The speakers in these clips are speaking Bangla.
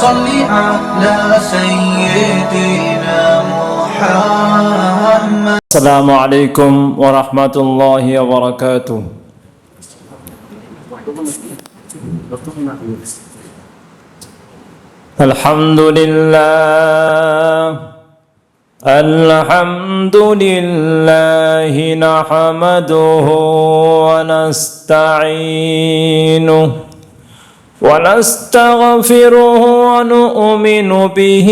صل على سيدنا محمد. السلام عليكم ورحمة الله وبركاته. الحمد لله نحمده ونستعينه ونستغفره ونؤمن به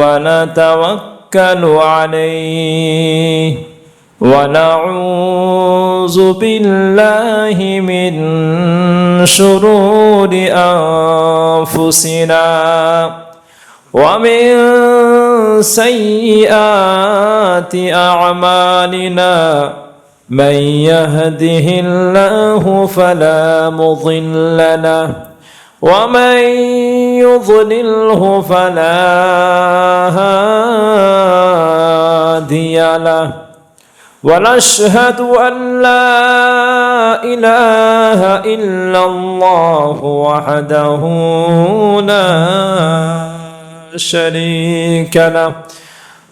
ونتوكل عليه ونعوذ بالله من شرور أنفسنا ومن سيئات أعمالنا من يهده الله فلا مضل له ومن يضلله فلا هادي له ونشهد أن لا إله إلا الله وحده لا شريك له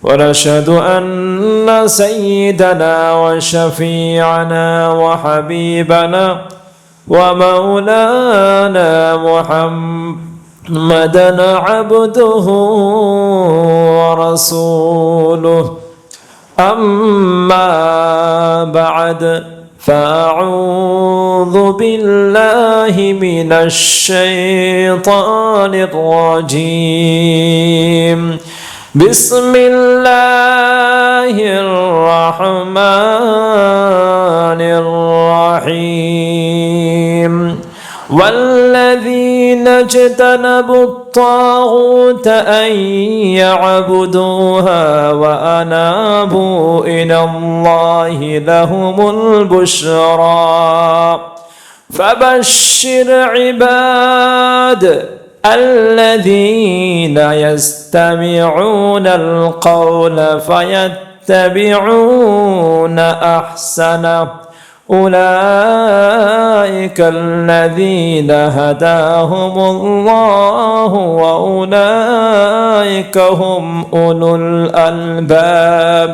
ونشهد أن سيدنا وشفيعنا وحبيبنا ومولانا محمدا عبده ورسوله أما بعد فأعوذ بالله من الشيطان الرجيم بسم الله الرحمن الرحيم والذين اجتنبوا الطاغوت أن يعبدوها وأنابوا إلى الله لهم البشرى فبشر عباد الذين يستمعون القول فيتبعون أحسنه أولئك الذين هداهم الله وأولئك هم أولو الألباب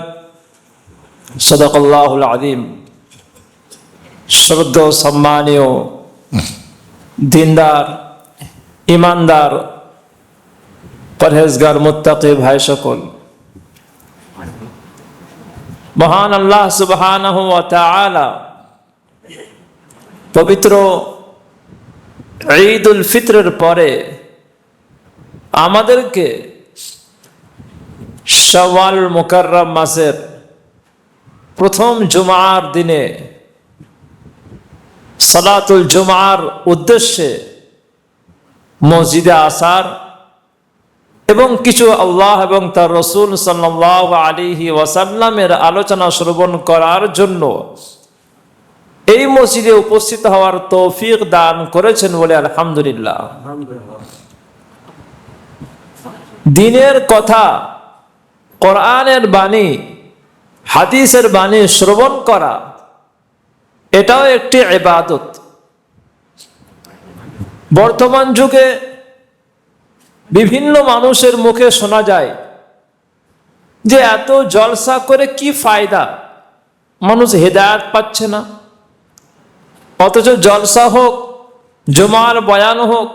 صدق الله العظيم শ্রদ্ধ সম্মানীয় দিনদার ইমানদার পরহেজগার মুত্তাকি ভাই সকল, মহান আল্লাহ সুবহানাহু ওয়া তাআলা পবিত্র ঈদুল ফিতরের পরে আমাদেরকে শাওয়াল মুকাররম মাসের প্রথম জুমার দিনে সালাতুল জুমার উদ্দেশ্যে মসজিদে আসার এবং কিছু আল্লাহ এবং তার রাসূল সাল্লাল্লাহু আলাইহি ওয়াসাল্লামের আলোচনা শ্রবণ করার জন্য এই মসজিদে উপস্থিত হওয়ার তৌফিক দান করেছেন বলে আলহামদুলিল্লাহ। দ্বীনের কথা, কোরআনের বাণী, হাদিসের বাণী শ্রবণ করা এটাও একটি ইবাদত। বর্তমান যুগে বিভিন্ন মানুষের মুখে শোনা যায় যে এত জলসা করে কি ফায়দা, মানুষ হেদায়েত পাচ্ছে না। অথচ জলসা হোক, জুমার বয়ান হোক,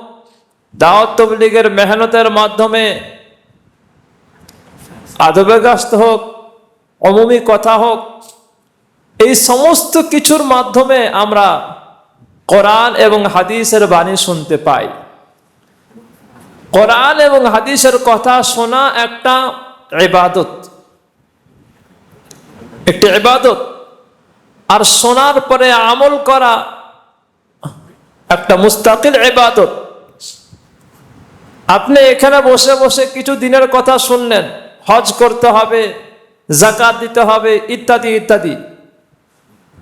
দাওয়াত তাবলীগের মেহনতের মাধ্যমে আদবেগাস্ত হোক, অমুমি কথা হোক, এই সমস্ত কিছুর মাধ্যমে আমরা কোরআন এবং হাদিসের বাণী শুনতে পাই। কোরআন এবং হাদিসের কথা শোনা একটা ইবাদত, একটি ইবাদত। আর শোনার পরে আমল করা একটা মুস্তাকিল ইবাদত। আপনি এখানে বসে বসে কিছু দিনের কথা শুনলেন, হজ করতে হবে, যাকাত দিতে হবে, ইত্যাদি ইত্যাদি,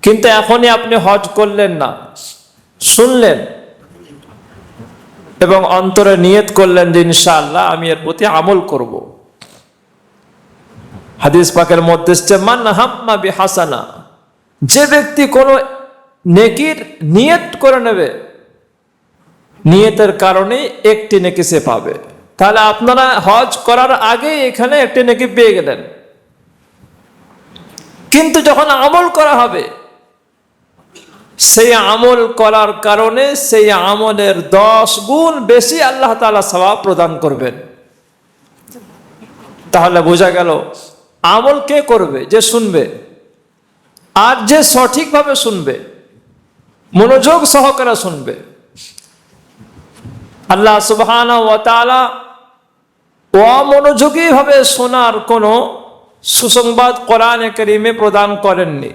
কিন্তু এখনই আপনি হজ করলেন না, শুনলেন এবং অন্তরে নিয়ত করলেন যে ইনশাআল্লাহ আমি এর প্রতি আমল করব। হাদিস পাকের মধ্যে এসেছে, মান হাম্মা বিহাসানা, যে ব্যক্তি কোনো নেকির নিয়ত করে নেবে, নিয়তের কারণে একটি নেকি সে পাবে। তাহলে আপনারা হজ করার আগে এখানে একটি নেকি পেয়ে গেলেন। কিন্তু যখন আমল করা হবে, সেই আমল করার কারণে সেই আমলের 10 গুণ বেশি আল্লাহ তাআলা সওয়াব প্রদান করবেন। তাহলে বোঝা গেল আমল কে করবে? যে শুনবে, আর যে সঠিকভাবে শুনবে, মনোযোগ সহকারে শুনবে। আল্লাহ সুবহানাহু ওয়া তাআলা অমনোযোগী ভাবে শোনার কোনো সুসংবাদ কোরআনে কারীমে প্রদান করেননি,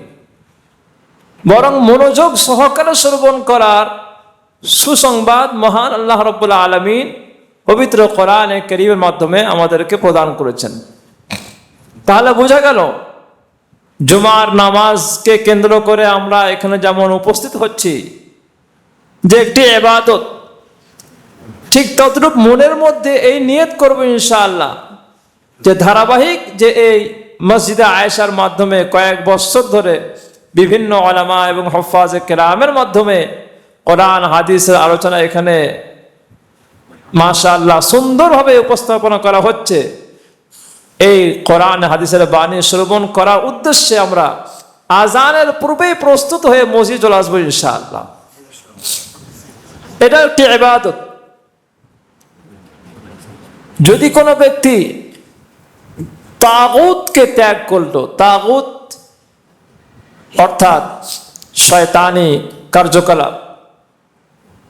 বরং মনোযোগ সহকারে শ্রবণ করার সুসংবাদ মহান আল্লাহ রাব্বুল আলামিন পবিত্র কোরআনে কারীমের মাধ্যমে আমাদেরকে প্রদান করেছেন। তাহলে বোঝা গেল জুমার নামাজকে কেন্দ্র করে আমরা এখানে যেমন উপস্থিত হচ্ছি যে একটি ইবাদত, ঠিক তদ্রূপ মনের মধ্যে এই নিয়ত করব ইনশাআল্লাহ যে ধারাবাহিক যে এই মসজিদে আয়েশার মাধ্যমে কয়েক বছর ধরে বিভিন্ন উলামা এবং হুফাজে কেরামের মাধ্যমে কোরআন হাদিসের আলোচনা এখানে মাশাআল্লাহ সুন্দরভাবে উপস্থাপনা করা হচ্ছে। এই কোরআন হাদিসের বাণী শ্রবণ করার উদ্দেশ্যে আমরা আজানের পূর্বেই প্রস্তুত হয়ে মসজিদে চলে আসবো ইনশাআল্লাহ। এটা একটি ইবাদত। যদি কোনো ব্যক্তি তাগুতকে ত্যাগ করলো, তাগুত অর্থাৎ শয়তানি কার্যকলাপ,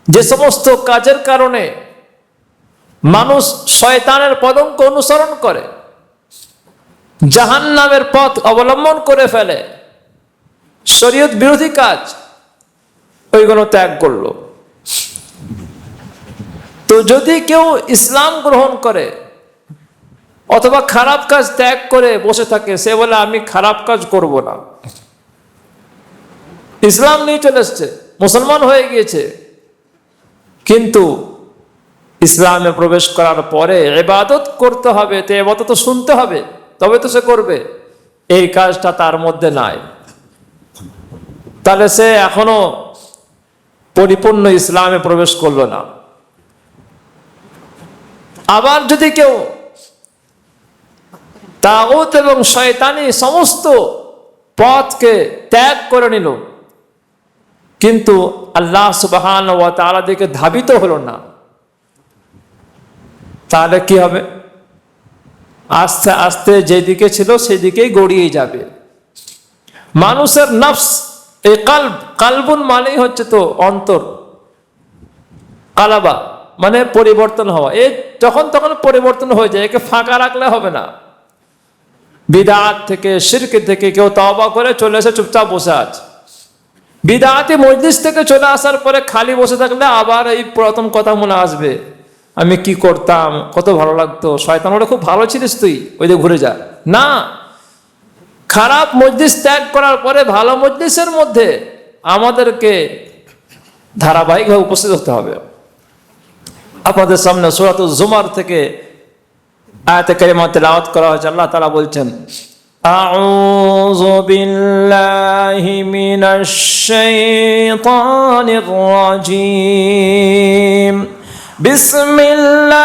যে সমস্ত কাজের কারণে মানুষ শয়তানের পদঙ্ক অনুসরণ করে, জাহান্নামের পথ অবলম্বন করে ফেলে, শরীয়ত বিরোধী কাজ, ওইগুলো ত্যাগ করলো। তো যদি কেউ ইসলাম গ্রহণ করে অথবা খারাপ কাজ ত্যাগ করে বসে থাকে, সে বলে আমি খারাপ কাজ করব না, ইসলাম নিয়ে চলে এসছে, মুসলমান হয়ে গিয়েছে, কিন্তু ইসলামে প্রবেশ করার পরে ইবাদত করতে হবে, তো ইবাদত তো শুনতে হবে, তবে তো সে করবে, এই কাজটা তার মধ্যে নাই, তাহলে সে এখনো পরিপূর্ণ ইসলামে প্রবেশ করলো না। আবার যদি কেউ তাগুত এবং শয়তানি সমস্ত পথকে ত্যাগ করে নিল, কিন্তু আল্লাহ সুবহানাহু ওয়া তাআলা দিকে ধাবিত হলো না, তাহলে কি হবে? আস্তে আস্তে যেদিকে ছিল সেদিকেই গড়িয়ে যাবে। মানুষের নফস, এই কালবুন মানেই হচ্ছে তো অন্তর, কালাবা মানে পরিবর্তন হওয়া, এ যখন তখন পরিবর্তন হয়ে যায়, একে ফাঁকা রাখলে হবে না। বিদআত থেকে, শিরক থেকে কেউ তওবা করে চলে এসে চুপচাপ বসে আছে, বিদআতি মজলিস থেকে চলে আসার পরে খালি বসে থাকলে আবার এই প্রথম কথা মনে আসবে, আমি কি করতাম, কত ভালো লাগতো, শয়তান ওটা খুব ভালো ছিলিস তুই, ওই দিকে ঘুরে যা না। খারাপ মজলিস ত্যাগ করার পরে ভালো মজলিসের মধ্যে আমাদেরকে ধারাবাহিকভাবে উপস্থিত হতে হবে। আপনাদের সামনে সূরাতুজ জুমার থেকে আয়াতে কারিমা তেলাওয়াত করা হয়েছে। আল্লাহ তাআলা বলছেন, আউযু বিল্লাহি মিনাশ শাইতানির রাজীম, বিসমিল্লাহির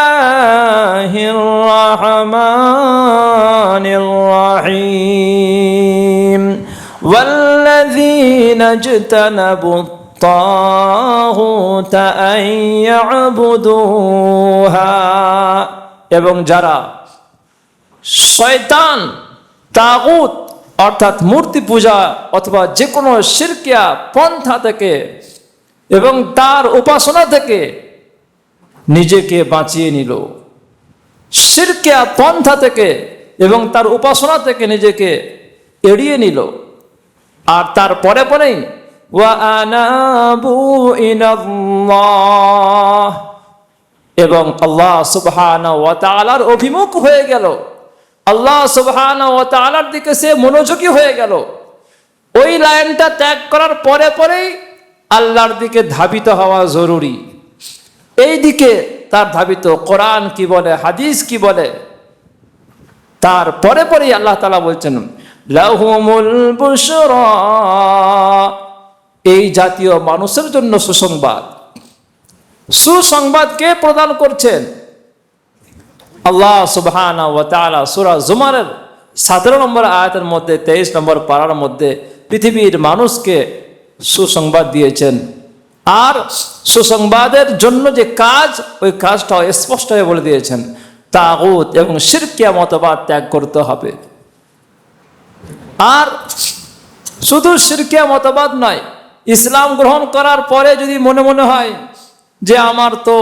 রহমানির রহিম, ওয়াল্লাযীনা ইজতানাবু الطاغوت أن يعبدوها, এবং যারা শয়তান, তাগুত অর্থাৎ মূর্তি পূজা অথবা যে কোনো শিরকিয়া পন্থা থেকে এবং তার উপাসনা থেকে নিজেকে বাঁচিয়ে নিল, শিরকিয়া পন্থা থেকে এবং তার উপাসনা থেকে নিজেকে এড়িয়ে নিল, আর তার পরে পরেই এবং আল্লাহ সুবহানাহু ওয়া তাআলার অভিমুখ হয়ে গেল, আল্লাহ সুবহানাহু ওয়া তাআলার দিকে সে মনোযোগী হয়ে গেল। ওই লাইনটা ত্যাগ করার পরে পরেই আল্লাহর দিকে ধাবিত হওয়া জরুরি। এই দিকে তার ধাবিত, কোরআন কি বলে, হাদিস কি বলে, তার পরে পরেই আল্লাহ তাআলা বলছেন, লাহুমুল বুশরা, এই জাতীয় মানুষের জন্য সুসংবাদ। সুসংবাদ কে প্রদান করছেন? আল্লাহ সুবহানাহু ওয়া তাআলা সূরা জুমারের 17 নম্বর আয়াতের মধ্যে 23 নম্বর পারার মধ্যে পৃথিবীর মানুষকে সুসংবাদ দিয়েছেন। আর সুসংবাদের জন্য যে কাজ, ওই কাজটা স্পষ্ট হয়ে বলে দিয়েছেন, তাগুত এবং শিরকিয়া মতবাদ ত্যাগ করতে হবে। আর শুধু শিরকিয়া মতবাদ নয়, ইসলাম গ্রহণ করার পরে যদি মনে মনে হয় যে আমার তো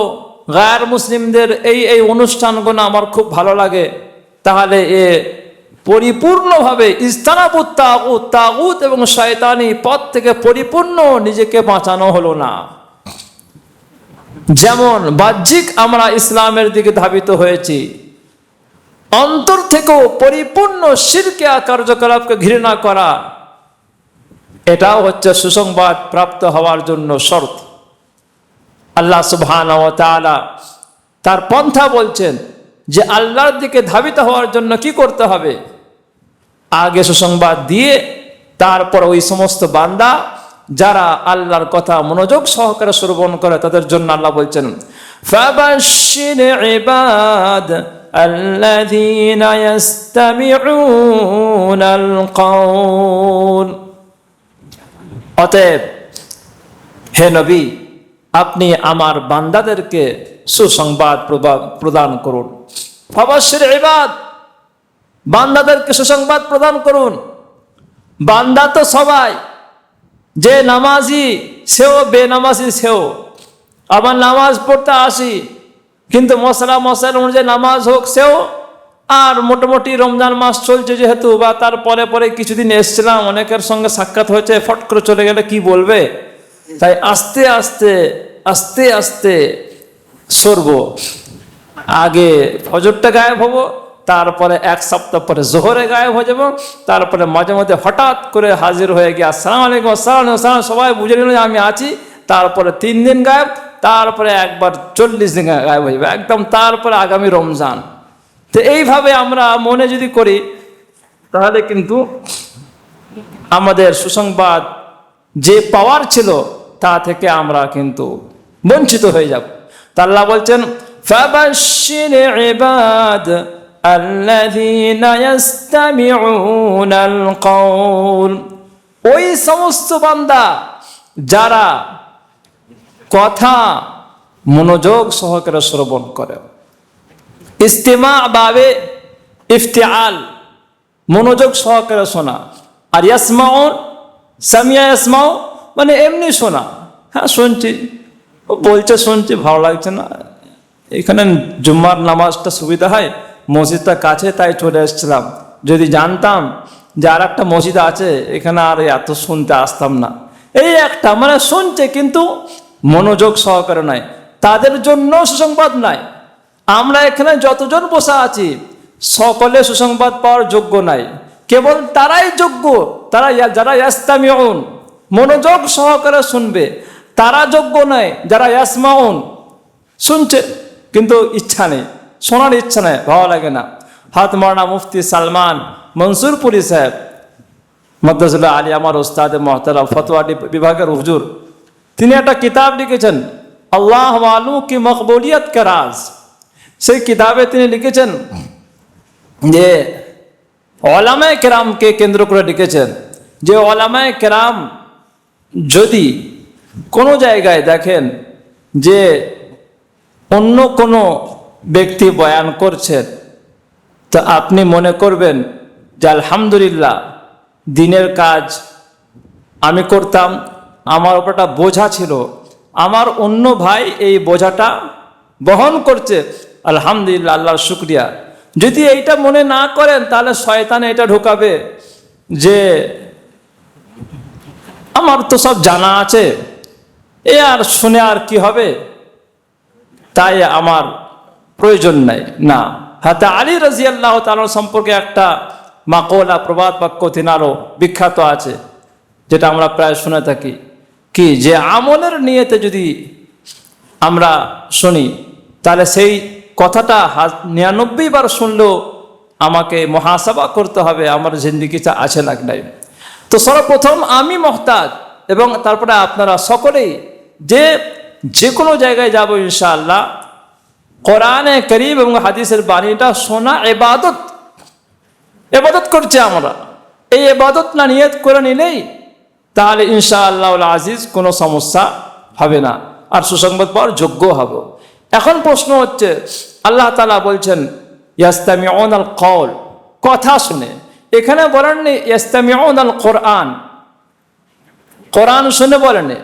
গায়র মুসলিমদের এই অনুষ্ঠানগুলো আমার খুব ভালো লাগে, তাহলে এ পরিপূর্ণভাবে ইস্তানাবুত তাগুত, তাগুত এবং শয়তানি পথ থেকে পরিপূর্ণ নিজেকে বাঁচানো হলো না। যেমন বাহ্যিক আমরা ইসলামের দিকে ধাবিত হয়েছি, অন্তর থেকেও পরিপূর্ণ শিরকিয়া কার্যকলাপকে ঘৃণা করা, এটাও হচ্ছে সুসংবাদ প্রাপ্ত হওয়ার জন্য শর্ত। আল্লাহ সুবহানাহু ওয়া তাআলা তার পন্থা বলছেন যে আল্লাহর দিকে ধাবিত হওয়ার জন্য কি করতে হবে, আগে সুসংবাদ দিয়ে তারপর ওই সমস্ত বান্দা যারা আল্লাহর কথা মনোযোগ সহকারে শ্রবণ করে তাদের জন্য আল্লাহ বলছেন, ফাবাশশির ইবাদ আল্লাযীনা ইস্তামিউনাল কাওল। অতএব হে নবী, আপনি আমার বান্দাদেরকে সুসংবাদ প্রদান করুন। ফাবাশশির ইবাদ, বান্দাদেরকে সুসংবাদ প্রদান করুন। বান্দা তো সবাই, যে নামাজি সেও, বেনামাজি সেও। আবার নামাজ পড়তে আসি কিন্তু মশাইল অনুযায়ী নামাজ হোক সেও। আর মোটামুটি রমজান মাস চলছে যেহেতু, বা তার পরে পরে কিছুদিন এসছিলাম, অনেকের সঙ্গে সাক্ষাৎ হয়েছে, ফট করে চলে গেলে কি বলবে, তাই আস্তে আস্তে আস্তে আস্তে সরবো। আগে ফজরটা গায়েব হবো, তারপরে এক সপ্তাহ পরে জোহরে গায়েব হয়ে যাবো, তারপরে মাঝে মধ্যে হঠাৎ করে হাজির হয়ে গিয়ে আসসালামু আলাইকুম, আসসালাম, সবাই বুঝে নিল যে আমি আছি। তারপরে 3 দিন গায়েব, তারপরে একবার 40 দিন গায়েব হয়ে যাবে একদম, তারপরে আগামী রমজান। তো এইভাবে আমরা মনে যদি করি তাহলে কিন্তু আমাদের সুসংবাদ যে পাওয়ার ছিল তা থেকে আমরা কিন্তু বঞ্চিত হয়ে যাব। তা আল্লাহ বলছেন, ফাবাশশির ইবাদ আল্লাযীনা ইস্তামিউনাল কাওল। ওই সমস্ত বান্দা যারা কথা মনোযোগ সহকারে শ্রবণ করে। ইস্তিমা বাবে ইফতিআল, মনোযোগ সহকারে শোনা। আর ইয়াসমাউন, সামিয়া ইয়াসমাউ মানে এমনি শোনা, হ্যাঁ শুনছি, ও বলছে শুনছি, ভালো লাগছে না। এখানে জুম্মার নামাজটা সুবিধা হয়, মসজিদটা কাছে, তাই চলে এসেছিলাম। যদি জানতাম যে আর একটা মসজিদ আছে এখানে, আর এত শুনতে আসতাম না। এই একটা মানে শুনছে কিন্তু মনোযোগ সহকারে নয়, তাদের জন্য সুসংবাদ নাই। আমরা এখানে যতজন বসা আছি সকলে সুসংবাদ পাওয়ার যোগ্য নাই, কেবল তারাই যোগ্য, যারা ইয়াস্তামিউন, মনোযোগ সহকারে শুনবে, তারা যোগ্য নয় যারা ইয়াসমাউন, শুনছে কিন্তু ইচ্ছা নেই, শোনার ইচ্ছা নেই, ভালো লাগে না। হাত মাওলানা মুফতি সালমান মনসুরপুরি সাহেব মাদ্রাসাতুল আলী, আমার ওস্তাদ মুহতারাম, ফতোয়া বিভাগের হুজুর, তিনি একটা কিতাব লিখেছেন, আল্লাহ ওয়ালু কি মকবুলিয়ত কা রাজ। সেই কিতাবে তিনি লিখেছেন যে ওলামায়ে কেরামকে কেন্দ্র করে লিখেছেন যে ওলামায়ে কেরাম যদি কোনো জায়গায় দেখেন যে অন্য কোনো ব্যক্তি বয়ান করছেন, তো আপনি মনে করবেন যে আলহামদুলিল্লাহ, দিনের কাজ আমি করতাম, আমার উপরটা বোঝা ছিল, আমার অন্য ভাই এই বোঝাটা বহন করছে, আলহামদুলিল্লাহ, আল্লাহর শুকরিয়া। যদি এইটা মনে না করেন তাহলে শয়তান এটা ঢোকাবে যে আমার তো সব জানা আছে, এ আর শুনে আর কি হবে, তাই আমার প্রয়োজন নাই। না, হাতে আলী রাদিয়াল্লাহু তাআলা সম্পর্কে একটা মাকওলা, প্রবাদ বাক্য তিনারও বিখ্যাত আছে, যেটা আমরা প্রায় শুনে থাকি, কি যে আমলের নিয়তে যদি আমরা শুনি তাহলে সেই কথাটা 99 বার শুনলেও আমাকে মুহাসাবা করতে হবে আমার জিন্দেগিতে আছে না নাই। তো সর্বপ্রথম আমি মুহতাজ, এবং তারপরে আপনারা সকলেই যে কোনো জায়গায় যাব ইনশাআল্লাহ কোরআনে কারীম এবং হাদিসের বাণীটা শোনা ইবাদত। ইবাদত করছে আমরা, এই ইবাদত না নিয়ত করে নিলেই তাহলে ইনশাআল্লাহ আজিজ কোনো সমস্যা হবে না, আর সুসংবাদ পাওয়ার যোগ্য হব। এখন প্রশ্ন হচ্ছে, আল্লাহ তাআলা বলছেন ইয়াস্তামিউনাল কওল, কথা শুনে। এখানে বলেননি ইয়াস্তামিউনাল কোরআন, কোরআন শুনে বলেননি।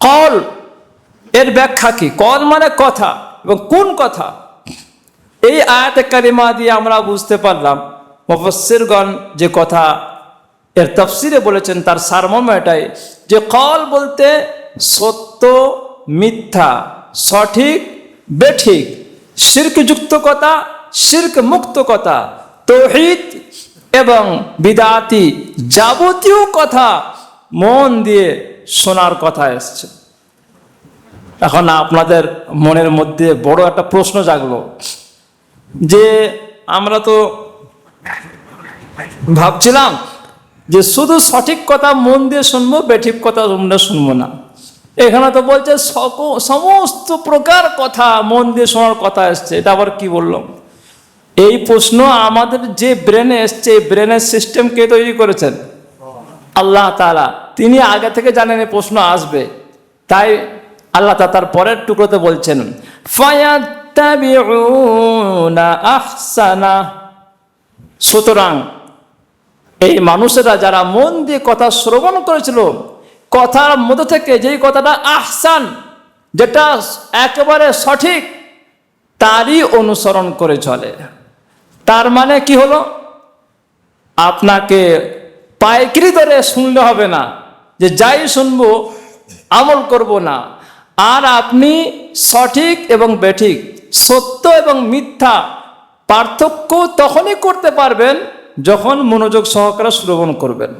কওল এর ব্যাখ্যা কি? কওল মানে কথা, এবং কোন কথা? এই আয়াতে কারিমা দিয়ে আমরা বুঝতে পারলাম মুফাসসিরগণ যে কথা এর তাফসিরে বলেছেন তার সারমর্ম এটাই যে কওল বলতে সত্য মিথ্যা, সঠিক বেঠিক, শিরকযুক্ত কথা, শিরক মুক্ত কথা, তাওহীদ এবং বিদআতি যাবতীয় কথা মন দিয়ে শোনার কথা এসছে। এখন আপনাদের মনের মধ্যে বড় একটা প্রশ্ন জাগলো যে আমরা তো ভাবছিলাম যে শুধু সঠিক কথা মন দিয়ে শুনবো, বেঠিক কথা শুনবো না। এখানে তো বলছে সমস্ত প্রকার কথা মন দিয়ে শোনার কথা এসছে, এটা আবার কি বললাম? এই প্রশ্ন আমাদের যে ব্রেনে এসছে, এই ব্রেনের সিস্টেম কে তৈরি করেছেন? আল্লাহ তাআলা। তিনি আগে থেকে জানেন এই প্রশ্ন আসবে, তাই আল্লাহ তাআলা তার পরের টুকরোতে বলছেন ফায়াত্তাবিউনা আহসানা। সুতরাং এই মানুষেরা যারা মন দিয়ে কথা শ্রবণ করেছিল, কথার মধ্যে থেকে যেই কথাটা আহসান, যেটা একেবারে সঠিক, তারই অনুসরণ করে চলে। তার মানে কি হলো? আপনাকে পাইকারি দরে শুনলে হবে না, যে যাই শুনবো আমল করব না। আর আপনি সঠিক এবং বেঠিক, সত্য এবং মিথ্যা পার্থক্য তখনই করতে পারবেন যখন মনোযোগ সহকারে শ্রবণ করবেন।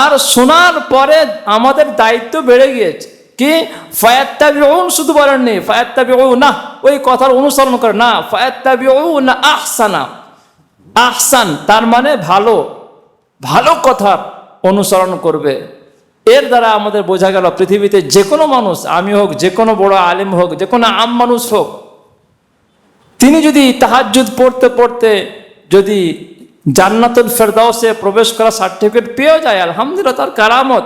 আর শোনার পরে আমাদের দায়িত্ব বেড়ে গিয়েছে কি? ফায়াত্তাবিউন শুধু বলেননি ফায়াত্তাবিউনা ওই কথার অনুসরণ করে না, ফায়াত্তাবিউনা আহসানা। আহসান তার মানে ভালো, ভালো কথার অনুসরণ করবে। এর দ্বারা আমাদের বোঝা গেল পৃথিবীতে যে কোনো মানুষ, আমি হোক, যে কোনো বড় আলেম হোক, যে কোনো আম মানুষ হোক, তিনি যদি তাহাজ্জুদ পড়তে পড়তে যদি জান্নাতুল ফেরদাউসে প্রবেশ করা সার্টিফিকেট পেয়ে যায়, আলহামদুলিল্লাহ, তার কারামত।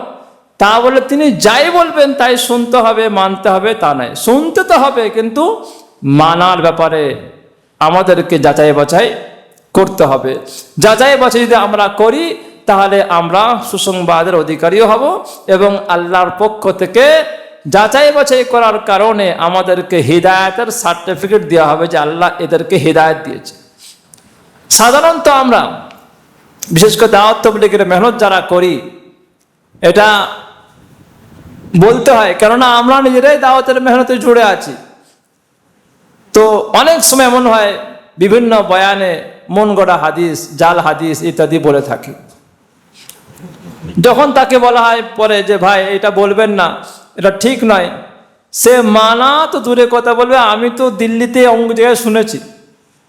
তা বলে তিনি যাই বলবেন তাই শুনতে হবে, মানতে হবে তা নয়। শুনতে তো হবে, কিন্তু মানার ব্যাপারে আমাদেরকে যাচাই বাছাই করতে হবে। যাচাই বাছাই যদি আমরা করি তাহলে আমরা সুসংবাদের অধিকারীও হব, এবং আল্লাহর পক্ষ থেকে যাচাই বাছাই করার কারণে আমাদেরকে হিদায়াতের সার্টিফিকেট দেওয়া হবে যে আল্লাহ এদেরকে হিদায়াত দিয়েছে। সাধারণত আমরা বিশেষ করে দাওয়াত তাবলীগের মেহনত যারা করি, এটা বলতে হয়, কেননা আমরা নিজেরাই দাওয়াতের মেহনতে জুড়ে আছি। তো অনেক সময় এমন হয় বিভিন্ন বয়ানে মন গড়া হাদিস, জাল হাদিস ইত্যাদি বলে থাকি। যখন তাকে বলা হয় পরে যে ভাই এটা বলবেন না, এটা ঠিক নয়, সে মানা তো দূরে কথা বলবে, আমি তো দিল্লিতে অঙ্গ জায়গায় শুনেছি,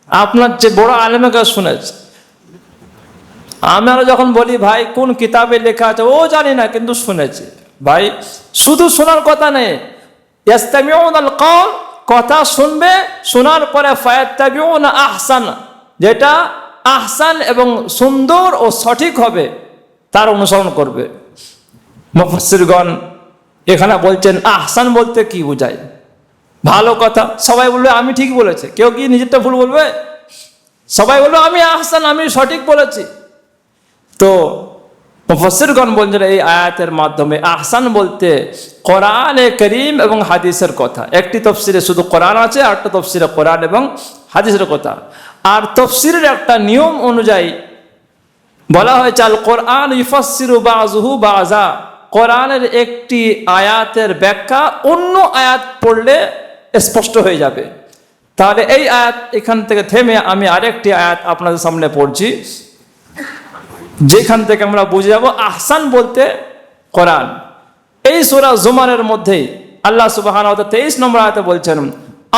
আপনার যে বড় আলেমের কাছে শুনেছি। আমরা যখন বলি ভাই কোন কিতাবে লেখা আছে, ও জানি না কিন্তু শুনেছি। ভাই শুধু শোনার কথা নেই, ইয়াস্তামিউনাল কওল, কথা শুনবে, শোনার পরে ফায়াত্তাবিউনা আহসান, যেটা আহসান এবং সুন্দর ও সঠিক হবে তার অনুসরণ করবে। মুফাসসিরগণ এখানে বলছেন আহসান বলতে কি বোঝায়? ভালো কথা। সবাই বলবে আমি ঠিক বলেছে, কেউ কি নিজেরটা ভুল বলবে? সবাই বলবে আমি আহসান, আমি সঠিক বলেছি। তো মুফাসসিরগণ বলছেন এই আয়াতের মাধ্যমে আহসান বলতে কোরআনে কারীম এবং হাদিসের কথা। একটি তাফসিরে শুধু কোরআন আছে, আর একটা তাফসিরে কোরআন এবং হাদিসের কথা। আর তাফসিরের একটা নিয়ম অনুযায়ী বলা হয়েছে আল কোরআন ইউফাসসিরু বাযুহু বাযা, কোরআনের একটি আয়াতের ব্যাখ্যা অন্য আয়াত পড়লে স্পষ্ট হয়ে যাবে। তাহলে এই আয়াত এখান থেকে থেমে আমি আরেকটি আয়াত আপনাদের সামনে পড়ছি, যেখান থেকে আমরা বুঝে যাব আহসান বলতে কোরআন। এই সূরা জুমারের মধ্যেই আল্লাহ সুবহানাহু ওয়া তাআলা 23 নম্বর আয়াতে বলছেন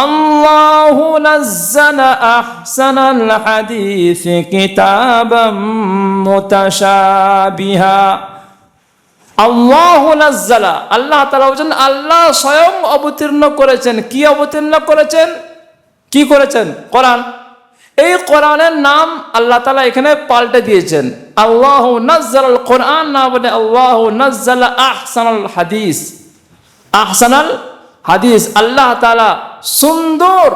আল্লাহু নাযালা আহসানাল হাদিসি কিতাবাম মুতাশাবিহা। আল্লাহু নাযালা, আল্লাহ তাআলা বলেন আল্লাহ স্বয়ং অবতীর্ণ করেছেন। কি অবতীর্ণ করেছেন? কি করেছেন? কোরআন। এই কোরআনের নাম আল্লাহ তাআলা এখানে পাল্টে দিয়েছেন। আল্লাহু নাজ্জালাল কোরআন না বলে আল্লাহু নাজ্জালা আহসানাল হাদিস। আহসানাল হাদিস, আল্লাহ তাআলা সুন্দর,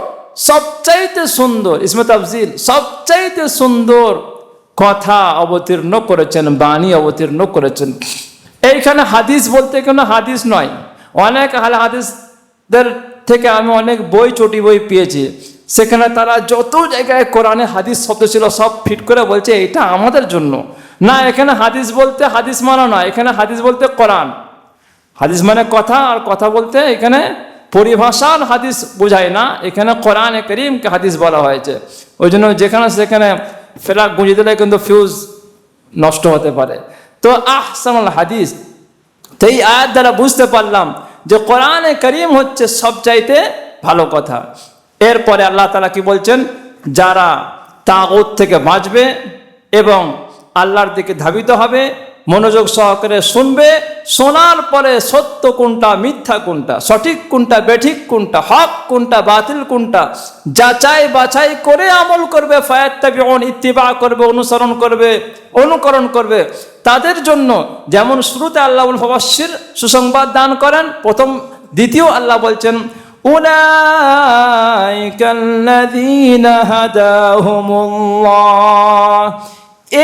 সবচাইতে সুন্দর, ইসমে তাফজিল, সবচাইতে সুন্দর কথা অবতীর্ণ করেছেন, বাণী অবতীর্ণ করেছেন। এইখানে হাদিস বলতে কোনো হাদিস নয়। অনেক আহলে হাদিসদের থেকে আমি অনেক বই, চটি বই পেয়েছি, সেখানে তারা যত জায়গায় কোরআনে হাদিস শব্দ ছিল সব ফিট করে বলছে এটা আমাদের জন্য না। এখানে হাদিস বলতে হাদিস মানা নয়, এখানে হাদিস বলতে কোরআন। হাদিস মানে কথা, আর কথা বলতে এখানে পরিভাষার হাদিস বোঝায় না, এখানে কোরআনে কারীমকে হাদিস বলা হয়েছে। ওই জন্য যেখানে সেখানে ফেরাক গুঁজে দিলে কিন্তু ফিউজ নষ্ট হতে পারে। তো আহসানুল হাদিস, তো এই আয়াত দ্বারা বুঝতে পারলাম যে কোরআনে কারীম হচ্ছে সবচাইতে ভালো কথা। এরপরে আল্লাহ তাআলা কি বলছেন? যারা তাগুত থেকে বাঁচবে এবং আল্লাহর দিকে ধাবিত হবে, মনোযোগ সহকারে শুনবে, শোনার পরে সত্য কোনটা, মিথ্যা কোনটা, সঠিক কোনটা, বেঠিক কোনটা, হক কোনটা, বাতিল কোনটা, যাচাই বাছাই করে আমল করবে, ফায়াত্তাবিউন, ইত্তিবা করবে, অনুসরণ করবে, অনুকরণ করবে, তাদের জন্য যেমন শুরুতে আল্লাহুল মুবাশশির সুসংবাদ দান করেন প্রথম, দ্বিতীয় আল্লাহ বলছেন উলাইকাল্লাযীনা হাদাহুমুল্লাহ,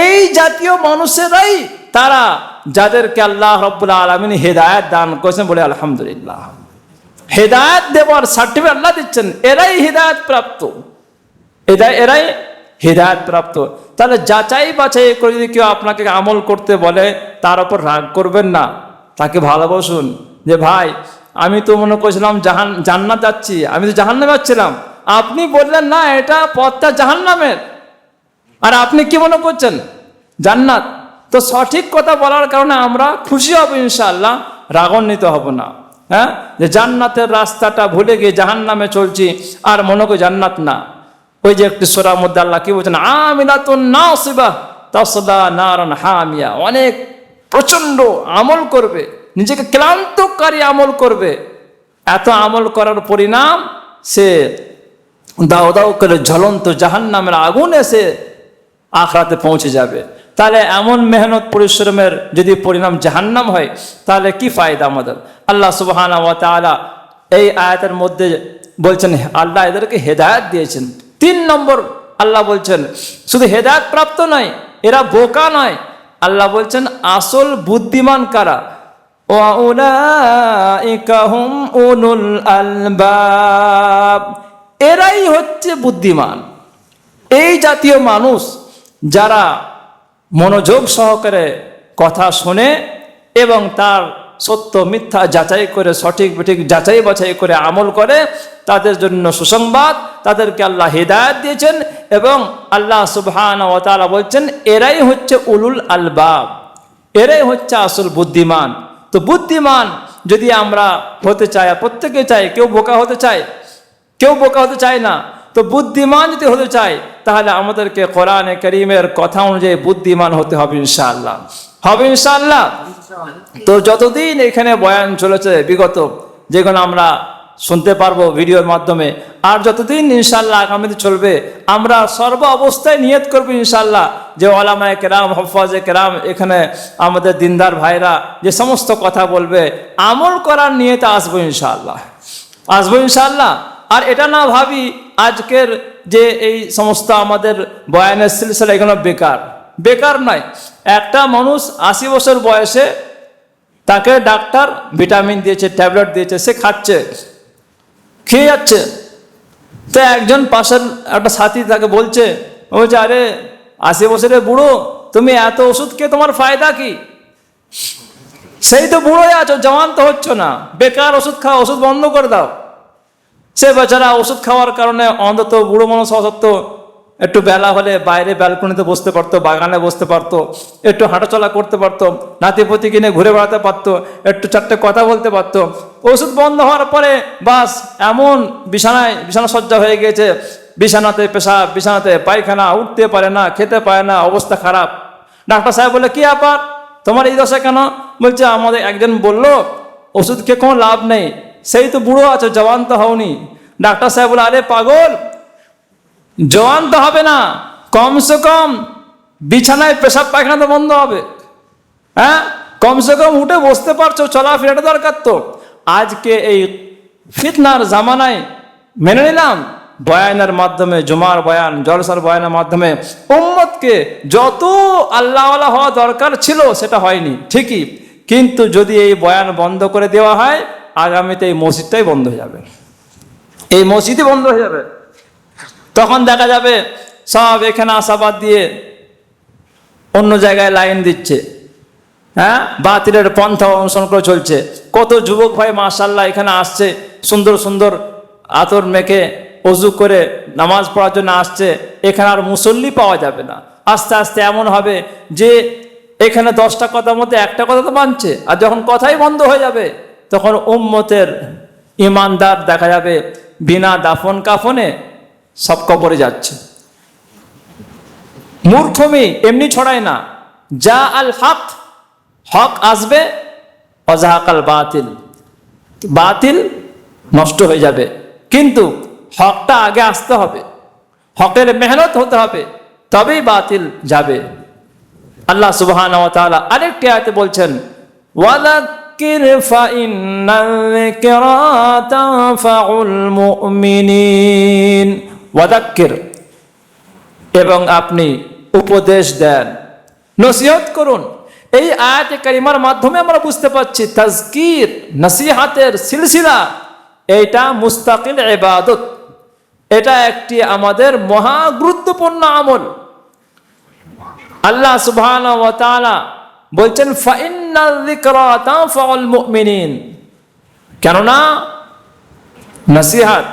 এই জাতীয় মানুষেরাই তারা যাদেরকে আল্লাহ রাব্বুল আলামিন হেদায়েত দান করেছেন। বলে আলহামদুলিল্লাহ। হেদায়েত দেওয়ার সার্টিফিকেট আল্লাহ দিচ্ছেন, এরাই হেদায়েত প্রাপ্ত, এরাই হেদায়েত প্রাপ্ত। তাহলে যাচাই বাছাই করে যদি কেউ আপনাকে আমল করতে বলে, তার উপর রাগ করবেন না, তাকে ভালোবাসুন। যে ভাই আমি তো মনে করেছিলাম জান্নাত যাচ্ছি, আমি তো জাহান্নামে যাচ্ছিলাম, আপনি বললেন না এটা পথটা জাহান্নামের, আর আপনি কি মনে করছেন? জান্নাত। তো সঠিক কথা বলার কারণে আমরা খুশি হব ইনশাআল্লাহ, রাগান্বিত হব না। হ্যাঁ, যে জান্নাতের রাস্তাটা ভুলে গিয়ে জাহান্নামে চলছি আর মনে করি জান্নাত না। ওই যে একটি সূরার মধ্যে আল্লাহ কি বলছেন? আমিলাতুন নাসিবাহ তাসলা নারান হামিয়া, অনেক প্রচন্ড আমল করবে, নিজেকে ক্লান্তকারী আমল করবে, এত আমল করার পরিণাম সে দাও দাও করে জ্বলন্ত জাহান্নামের আগুন এসে আখরাতে পৌঁছে যাবে। তাহলে এমন মেহনত পরিশ্রমের যদি পরিণাম জাহান্নাম হয়, তাহলে কি ফায়দা আমাদের? আল্লাহ সুবহানাহু ওয়া তাআলা এই আয়াতের মধ্যে বলছেন আল্লাহ এদেরকে হেদায়েত দিয়েছেন। 3 নম্বর আল্লাহ বলছেন শুধু হেদায়েত প্রাপ্ত নয়, এরা বোকা নয়, আল্লাহ বলছেন আসল বুদ্ধিমান কারা? ওয়া উলাইকা হুম উলুল আলবাব, এরাই হচ্ছে বুদ্ধিমান। এই জাতীয় মানুষ যারা মনোযোগ সহকারে কথা শোনে এবং তার সত্য মিথ্যা যাচাই করে, সঠিক বেঠিক যাচাই বাছাই করে আমল করে, তাদের জন্য সুসংবাদ, তাদেরকে আল্লাহ হেদায়েত দিয়েছেন। এবং আল্লাহ সুবহানাহু ওয়া তাআলা বলছেন এরাই হচ্ছে উলুল আলবাব, এরাই হচ্ছে আসল বুদ্ধিমান। তো বুদ্ধিমান যদি আমরা হতে চাই, প্রত্যেকে চাই, কেউ বোকা হতে চায়, কেউ বোকা হতে চায় না। তো বুদ্ধিমান যদি হতে চাই, তাহলে আমাদেরকে কোরআনে কারীমের কথা অনুযায়ী বুদ্ধিমান হতে হবে ইনশাআল্লাহ, হবে ইনশাআল্লাহ। তো যতদিন এখানে বয়ান চলেছে বিগত, যেগুলো আমরা শুনতে পারবো ভিডিওর মাধ্যমে, আর যতদিন ইনশাআল্লাহ আগামীতে চলবে, আমরা সর্ব অবস্থায় নিয়ত করবো ইনশাআল্লাহ যে ওলামায়ে কেরাম, হুফাজে কেরাম, এখানে আমাদের দিনদার ভাইরা যে সমস্ত কথা বলবে, আমল করার নিয়তে আসবো ইনশাআল্লাহ, আসবো ইনশাআল্লাহ। আর এটা না ভাবি আজকের যে এই সমস্ত আমাদের বয়ানের সিলসিলা এগুলো বেকার, বেকার নয়। একটা মানুষ 80 বছর বয়সে তাকে ডাক্তার ভিটামিন দিয়েছে, ট্যাবলেট দিয়েছে, সে খাচ্ছে, খেয়ে যাচ্ছে। তো একজন পাশের একটা সাথী তাকে বলছে, আরে 80 বছরের বুড়ো, তুমি এত ওষুধ খেয়ে তোমার ফায়দা কি? সেই তো বুড়োই আছো, জওয়ান তো হচ্ছ না, বেকার ওষুধ খাও, ওষুধ বন্ধ করে দাও। সে বেচারা ওষুধ খাওয়ার কারণে অন্তত বুড়ো মানুষ সত্ত্বেও একটু বেলা হলে বাইরে ব্যালকনিতে বসতে পারতো, বাগানে বসতে পারতো, একটু হাঁটাচলা করতে পারতো, নাতিপতি কিনে ঘুরে বেড়াতে পারতো, একটু 4টে কথা বলতে পারতো। ওষুধ বন্ধ হওয়ার পরে বাস এমন বিছানা সজ্জা হয়ে গিয়েছে, বিছানাতে পেশাব, বিছানাতে পায়খানা, উঠতে পারে না, খেতে পারে না, অবস্থা খারাপ। ডাক্তার সাহেব বলে কি ব্যাপার, তোমার এই দশা কেন? বলছে আমাদের একজন বলল ওষুধ খেয়ে কোনো লাভ নেই, সেই তো বুড়ো আছো, জওয়ান তো হওনি। ডাক্তার সাহেব বলে আরে পাগল, জওয়ান তো হবে না, কমসে কম বিছানায় পেশাব পায়খানা তো বন্ধ হবে। হ্যাঁ, কমসে কম উঠে বসতে পারছো, চলাফেরাটা দরকার তো। আজকে এই ফিতনার জামানায় মেনে নিলাম বয়ানের মাধ্যমে, জুমার বয়ান, জলসার বয়ানের মাধ্যমে উম্মতকে যত আল্লাহওয়ালা হওয়া দরকার ছিল সেটা হয়নি ঠিকই, কিন্তু যদি এই বয়ান বন্ধ করে দেওয়া হয়, আগামীতে এই মসজিদটাই বন্ধ হয়ে যাবে, এই মসজিদই বন্ধ হয়ে যাবে। তখন দেখা যাবে সব এখানে আশাবাদ দিয়ে অন্য জায়গায় লাইন দিচ্ছে, হ্যাঁ, বাতিলের পন্থা অনুসরণ করে চলছে। কত যুবক ভাই মাশাআল্লাহ এখানে আসছে, সুন্দর সুন্দর আতর মেখে অজু করে নামাজ পড়ার জন্য আসছে, এখানে আর মুসল্লি পাওয়া যাবে না। আস্তে আস্তে এমন হবে যে এখানে 10টা কথার মধ্যে একটা কথা তো মানছে, আর যখন কথাই বন্ধ হয়ে যাবে তখন উম্মতের ইমানদার দেখা যাবে বিনা দাফন কাফনে সব কবরে যাচ্ছে। মূর্খমি এমনি ছড়ায় না, যা আল হক, হক আসবে, অজাহাকাল বাতিল, বাতিল নষ্ট হয়ে যাবে, কিন্তু হকটা আগে আসতে হবে, হকের মেহনত হতে হবে, তবেই বাতিল যাবে। আল্লাহ সুবহানাহু ওয়া তাআলা আরেকটি আয়াতে বলছেন, ওয়াযাক্কির ফাইন্নাল যিকরা তানফাউল মুমিনিন। ওয়াযাক্কির, এবং আপনি উপদেশ দেন, নসিহত করুন। এই আয়াতে কারিমার মাধ্যমে আমরা বুঝতে পারছি তাজকির, নসিহতের সিলসিলা এটা মুস্তাকিল ইবাদত, এটা একটি আমাদের মহা গুরুত্বপূর্ণ আমল। আল্লাহ সুবহানাহু ওয়া তাআলা বলছেন ফাইন্নাল যিকরা তানফাউল মুমিনিন, কেননা নসিহত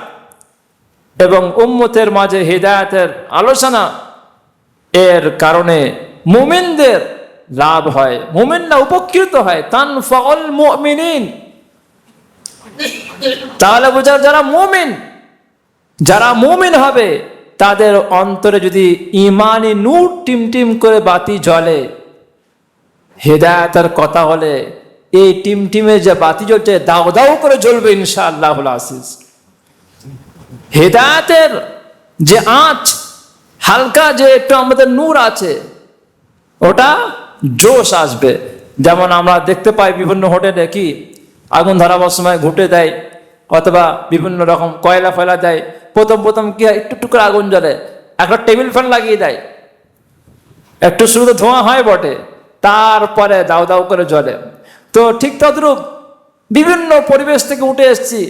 এবং উম্মতের মাঝে হিদায়াতের আলোচনা এর কারণে মুমিনদের লাভ হয়, মুমিনরা উপকৃত হয়। তানফাউল মুমিনিন, তাহলে বোঝা যারা মুমিন হবে তাদের অন্তরে যদি ইমানি নূর টিমটিম করে বাতি জ্বলে, হিদায়াতের কথা হলে এই টিমটিমে যে বাতি জ্বলছে দাও দাও করে জ্বলবে ইনশাআল্লাহুল আজিজ। হিদায়াতের যে আঁচ, হালকা যে একটু আমাদের নূর আছে, ওটা জোশ আসবে। যেমন আমরা দেখতে পাই বিভিন্ন হোটেলে কি আগুন ধরাবার সময় ঘুঁটে দেয়, অথবা বিভিন্ন রকম কয়লা ফয়লা দেয়, প্রথম কি একটু একটু করে আগুন জ্বলে, একটা টেবিল ফ্যান লাগিয়ে দেয়, একটু শুরুতে ধোঁয়া হয় বটে, তারপরে দাও দাও করে জ্বলে। তো ঠিক তদ্রূপ বিভিন্ন পরিবেশ থেকে উঠে এসেছি,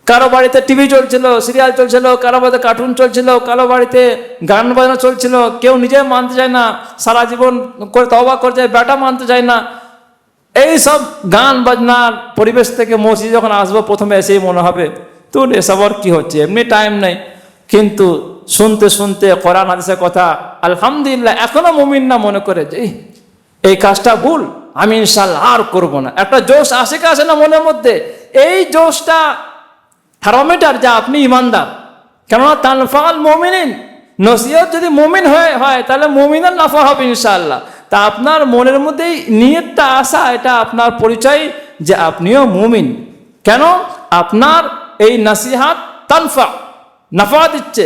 কারো বাড়িতে টিভি চলছিল, সিরিয়াল চলছিল, কারো বাড়িতে কার্টুন চলছিল, কারো বাড়িতে গান বাজনা চলছিল, কেউ নিজে মানতে চায় না, সারা জীবন করে তওবা করে যায়, বেটা মানতে চায় না। এই সব গান বাজনার পরিবেশ থেকে মসজিদে যখন আসবো প্রথমে এসেই মনে হবে তো এসব আর কি হচ্ছে, এমনি টাইম নেই। কিন্তু শুনতে শুনতে কোরআন হাদিসের কথা আলহামদুলিল্লাহ এখনো মুমিন না মনে করে যে এই কাজটা ভুল, আমি ইনশাআল্লাহ আর করবো না। একটা জোশ আসে কি আসে না মনের মধ্যে? এই জোশটা থার্মোমিটার যা আপনি ইমানদার, কেননা তানফাউল মুমিনিন, নসিহত যদি মুমিন হয় তাহলে মুমিনের নাফা হবে ইনশাআল্লাহ। তা আপনার মনের মধ্যেই নিয়তটা আসা, এটা আপনার পরিচয় যে আপনিও মুমিন। কেন? আপনার এই নসিহত নাফা দিচ্ছে,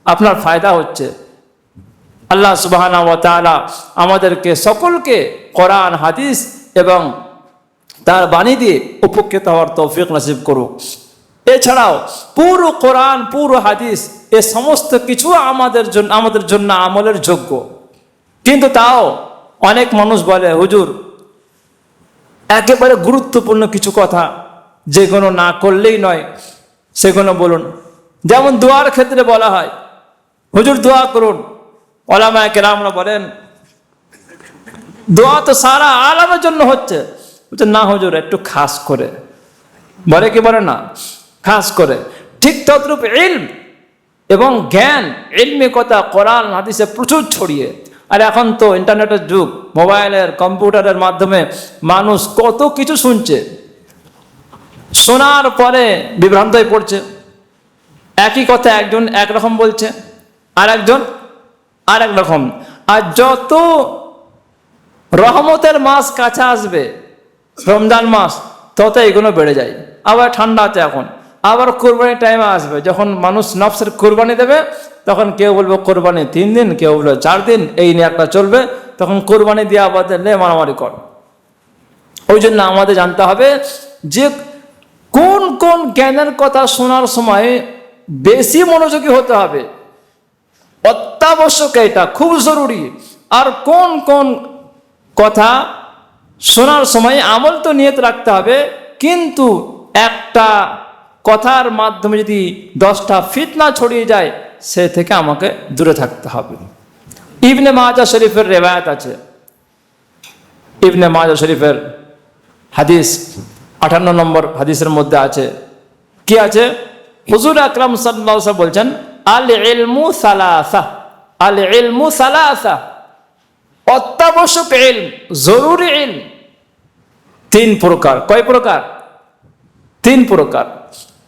আপনার ফায়দা হচ্ছে। আল্লাহ সুবহানাহু ওয়া তাআলা আমাদেরকে সকলকে কোরআন হাদিস এবং তার বাণী দিয়ে উপকৃত হওয়ার তৌফিক নসিব করুক। এছাড়াও পুরো কোরআন, পুরো হাদিস, এ সমস্ত কিছু আমাদের জন্য আমলের যোগ্য। কিন্তু তাও অনেক মানুষ বলে হুজুর একেবারে গুরুত্বপূর্ণ কিছু কথা যেগুলো না করলেই নয় সেগুলো বলুন। যেমন দোয়ার ক্ষেত্রে বলা হয় হুজুর দোয়া করুন, ওলামায়ে কেরামরা বলেন দোয়া তো সারা আলামের জন্য হচ্ছে। বলছে না হুজুর একটু খাস করে, বলে কি বলে না, খাস করে। ঠিক তদ্রূপ ইলম এবং জ্ঞান, ইলমি কথা কোরআন হাদিসে প্রচুর ছড়িয়ে। আর এখন তো ইন্টারনেটের যুগ, মোবাইলের কম্পিউটারের মাধ্যমে মানুষ কত কিছু শুনছে, শোনার পরে বিভ্রান্ত হয়ে পড়ছে। একই কথা একজন একরকম বলছে, আর একজন আর এক রকম। আর যত রহমতের মাস কাছে আসবে, রমজান মাস, তত এগুলো বেড়ে যায়। আবার ঠান্ডা আছে এখন, আবার কোরবানির টাইমে আসবে, যখন মানুষ নফসের কোরবানি দেবে, তখন কেউ বলবে কোরবানি 3 দিন, কেউ বলবে 4 দিন, এই নিয়ে একটা চলবে, তখন কোরবানি দিয়ে আবার দিলে মারামারি কর। ওই জন্য আমাদের জানতে হবে যে কোন কোন জ্ঞানের কথা শোনার সময় বেশি মনোযোগী হতে হবে, অত্যাবশ্যক, এটা খুব জরুরি। আর কোন কোন কথা শোনার সময় আমল তো নিয়ত রাখতে হবে, কিন্তু একটা কথার মাধ্যমে যদি 10টা ফিতনা ছড়িয়ে যায়, সে থেকে আমাকে দূরে থাকতে হবে। ইবনে মাজা শরীফের রেওয়ায়াত আছে, ইবনে মাজা শরীফের হাদিস 58 নম্বর হাদিসের মধ্যে আছে, কি আছে? হুজুর আকরাম সাল্লাল্লাহু আলাইহি ওয়াসাল্লাম বলছেন, আল ইলমু সালাসা, আল ইলমু সালাসা, অত্যাবশ্যক ইলম, জরুরি ইলম 3 প্রকার। কয় প্রকার? 3 প্রকার।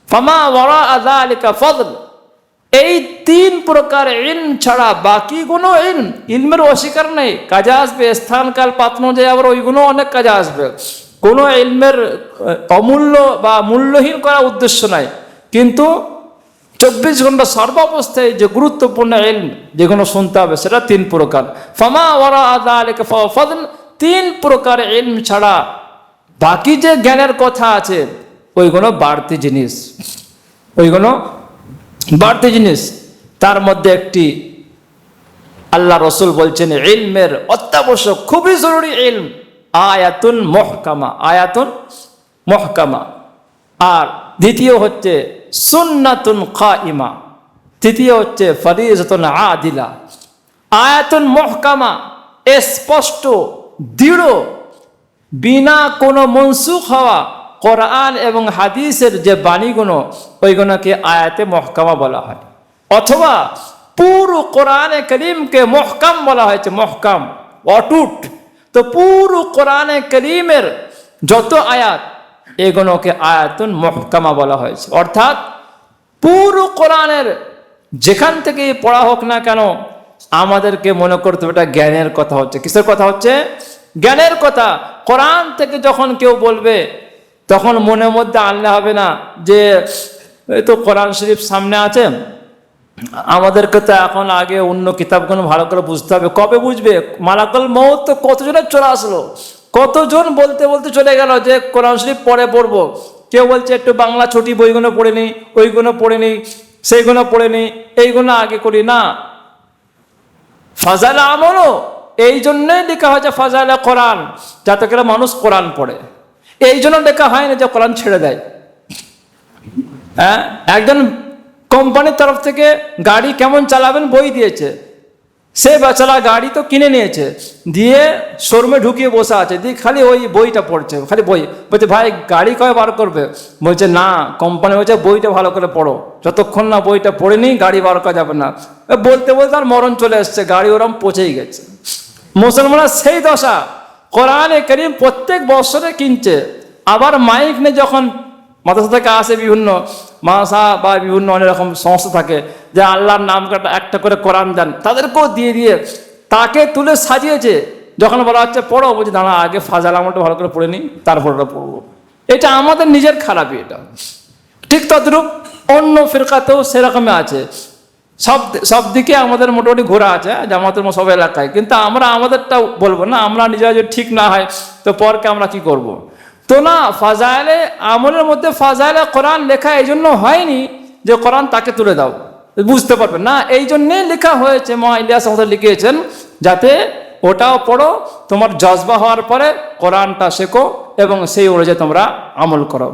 ফামা ওয়ারা যালিকা ফাদল, এই 3 প্রকার ইলম ছাড়া বাকি কোনো ইলম, ইলমের অস্বীকার নেই, কাজে আসবে, স্থান কাল পাত্র অনুযায়ী আবার ওইগুলো অনেক কাজে আসবে। কোনো ইলমের অমূল্য বা মূল্যহীন করার উদ্দেশ্য নাই, কিন্তু 24 ঘন্টা সর্বাবস্থায় যে গুরুত্বপূর্ণ ইলম যেগুলো শুনতে হবে, সেটা 3 প্রকার। ফামা ওয়ারা যালিকা ফাদল, 3 প্রকার ইলম ছাড়া বাকি যে জ্ঞানের কথা আছে, ওইগুলো বাড়তি জিনিস, ওইগুলো বাড়তি জিনিস। তার মধ্যে একটি আল্লাহ রসুল বলছেন ইলমের অত্যাবশ্যক, খুবই জরুরি ইলম, আয়াতুন মুহকামা, আয়াতুন মুহকামা। আর দ্বিতীয় হচ্ছে সুন্নাতুন কাইমা, তৃতীয় হচ্ছে ফরিজাতুন আদিলা। আয়াতুন মুহকামা, স্পষ্ট, দৃঢ়, বিনা কোনো মনসুখ হওয়া কোরআন এবং হাদিসের যে বাণীগুলো, ওইগুলোকে আয়াতে মুহকামা বলা হয়, অথবা পুরো কোরআনে করিমকে মুহকাম বলা হয়েছে, মুহকাম, অটুট। তো পুরো কোরআনে করিমের যত আয়াত, এগুলোকে আয়াতুন মুহকামা বলা হয়েছে। অর্থাৎ পুরো কোরআনের যেখান থেকে পড়া হোক না কেন, আমাদেরকে মনে করতে হবে এটা জ্ঞানের কথা হচ্ছে। কিসের কথা হচ্ছে? জ্ঞানের কথা। কোরআন থেকে যখন কেউ বলবে, তখন মনের মধ্যে আনলে হবে না যে এই তো কোরআন শরীফ সামনে আছে, আমাদেরকে তো এখন আগে অন্য কিতাবগুলো ভালো করে বুঝতে হবে। কবে বুঝবে? মালাকুল মউত তো কতজনের চলে আসলো, কতজন বলতে বলতে চলে গেল যে কোরআন শরীফ পরে পড়বো। কেউ বলছে একটু বাংলা ছোটি বইগুলো পড়ে নিই, ওইগুলো পড়ে নিই, সেইগুলো পড়ে নিই, এইগুলো আগে করি না। ফাজাইল আমলও এই জন্যই লেখা হয়েছে ফাজাইল কোরআন, যাতে করে মানুষ কোরআন পড়ে। এই জন্য লেখা হয় না যে কোরআন ছেড়ে দেয়। হ্যাঁ, একজন কোম্পানির তরফ থেকে গাড়ি কেমন চালাবেন বই দিয়েছে, সে বেচারা গাড়ি তো কিনে নিয়েছে, দিয়ে শোরুমে ঢুকিয়ে বসে আছে, দিয়ে খালি ওই বইটা পড়ছে, খালি বই। বলছে ভাই গাড়ি কয় বার করবে? বলছে না, কোম্পানি বলছে বইটা ভালো করে পড়ো, যতক্ষণ না বইটা পড়ে নি গাড়ি বার করা যাবে না। বলতে বলতে আর মরণ চলে এসছে, গাড়ি ওরম পচেই গেছে। মুসলমানরা সেই দশা, কোরআনে কারীম প্রত্যেক বছরে কিনছে, আবার মাইক নিয়ে যখন মাদ্রাসা থেকে আসে, বিভিন্ন মাদ্রাসা বা বিভিন্ন অনেক রকম সংস্থা থাকে যে আল্লাহর নাম একটা করে কোরআন দেন, তাদেরকেও দিয়ে দিয়ে তাকে তুলে সাজিয়েছে। যখন বলা হচ্ছে পড়ো, বলছে দাঁড়া আগে ফাজাল আমলটা ভালো করে পড়ে নিই, তারপর ওটা পড়বো। এটা আমাদের নিজের খারাপই। এটা ঠিক তদ্রূপ অন্য ফিরকাতেও সেরকমই আছে। সব দিকে আমাদের মোটামুটি ঘোরা আছে জামাতের সব এলাকায়, কিন্তু আমরা আমাদেরটা বলবো না। আমরা নিজেরা যদি ঠিক না হয় তো পরকে আমরা কি করব? তো না, ফাজাইলে আমলের মধ্যে ফাজাইলে কোরআন লেখা এই জন্য হয়নি যে কোরআন তাকে তুলে দাও, বুঝতে পারবে না। এই জন্যেই লেখা হয়েছে, মা ইলিয়াস আমাদের লিখিয়েছেন, যাতে ওটাও পড়ো, তোমার জজবা হওয়ার পরে কোরআনটা শেখো এবং সেই অনুযায়ী তোমরা আমল করো।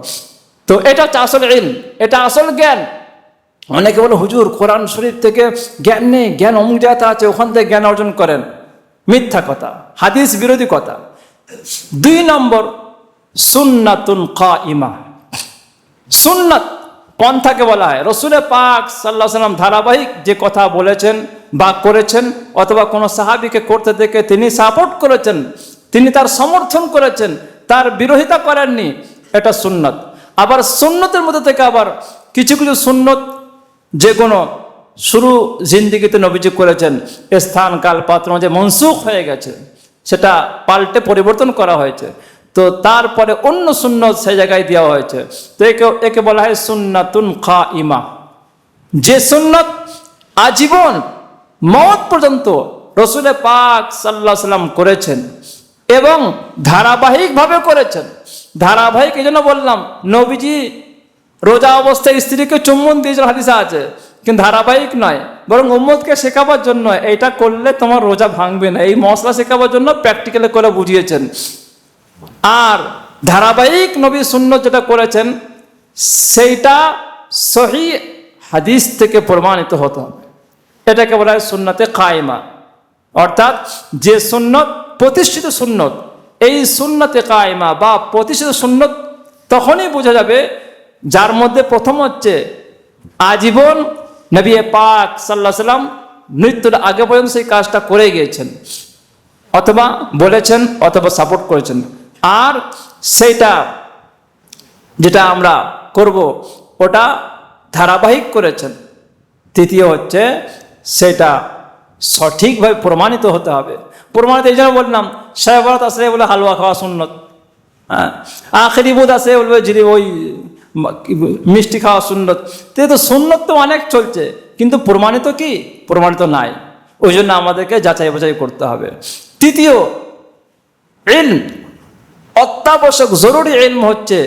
তো এটা হচ্ছে আসল ইলম, এটা আসল জ্ঞান। অনেকে বলে হুজুর কোরআন শরীফ থেকে জ্ঞান নেই, জ্ঞান অমুক জায়গা আছে, ওখান থেকে জ্ঞান অর্জন করেন। মিথ্যা কথা, হাদিস বিরোধী কথা। 2 নম্বর সুন্নাতুন কাইমা। সুন্নাত পন্থাকে বলা হয় রসুল পাক সাল্লাল্লাহু আলাইহি ওয়াসাল্লাম ধারাবাহিক যে কথা বলেছেন বা করেছেন, অথবা কোনো সাহাবীকে করতে দেখে তিনি সাপোর্ট করেছেন, তিনি তার সমর্থন করেছেন, তার বিরোধিতা করেননি, এটা সুন্নাত। আবার সুন্নতের মধ্যে থেকে আবার কিছু কিছু সুন্নত যেগুলো শুরু জিন্দিগিতে নবীজি করেছেন, স্থান কাল পাত্র যে মনসুখ হয়ে গেছে, সেটা পাল্টে পরিবর্তন করা হয়েছে। তো তারপরে অন্য সুন্নত সেই জায়গায় দেওয়া হয়েছে। তো একে বলা হয় সুন্নাতুন কাইমা, যে সুন্নত আজীবন মওত পর্যন্ত রসুল পাক সাল্লাল্লাহু আলাইহি সাল্লাম করেছেন এবং ধারাবাহিকভাবে করেছেন। ধারাবাহিক এই জন্য বললাম, নবীজি রোজা অবস্থায় স্ত্রীকে চুম্বন দিয়েছিল, হাদিসে আছে, কিন্তু ধারাবাহিক নয়, বরং উম্মতকে শেখাবার জন্য এটা করলে তোমার রোজা ভাঙবে না, এই মশলা শেখাবার জন্য প্র্যাকটিক্যালি করে বুঝিয়েছেন। আর ধারাবাহিক নবী সুন্নত যেটা করেছেন সেইটা সহি হাদিস থেকে প্রমাণিত হতে হবে, এটাকে বলা হয় সুন্নতে কায়েমা। অর্থাৎ যে সুন্নত প্রতিষ্ঠিত সুন্নত, এই সুন্নতে কায়েমা বা প্রতিষ্ঠিত সুন্নত তখনই বোঝা যাবে যার মধ্যে প্রথম হচ্ছে আজীবন নবী পাক সাল্লাল্লাহু আলাইহি সাল্লাম মৃত্যুর আগে পর্যন্ত সেই কাজটা করে গিয়েছেন, অথবা বলেছেন অথবা সাপোর্ট করেছেন, আর সেইটা যেটা আমরা করব ওটা ধারাবাহিক করেছেন। তৃতীয় হচ্ছে সেটা সঠিকভাবে প্রমাণিত হতে হবে। প্রমাণিত এই জন্য বললাম, সাহেবরাত আসলে বলে হালুয়া খাওয়া সুন্নত, হ্যাঁ, আখেরি বোধ আছে বলবে যদি ওই মিষ্টি খাওয়া সুন্নত। তো সুন্নত তো অনেক চলছে, কিন্তু প্রমাণিত কি? প্রমাণিত নাই। ওই জন্য আমাদেরকে যাচাই বাছাই করতে হবে। তৃতীয় ইলম, অত্যাবশ্যক জরুরি ইলম হচ্ছে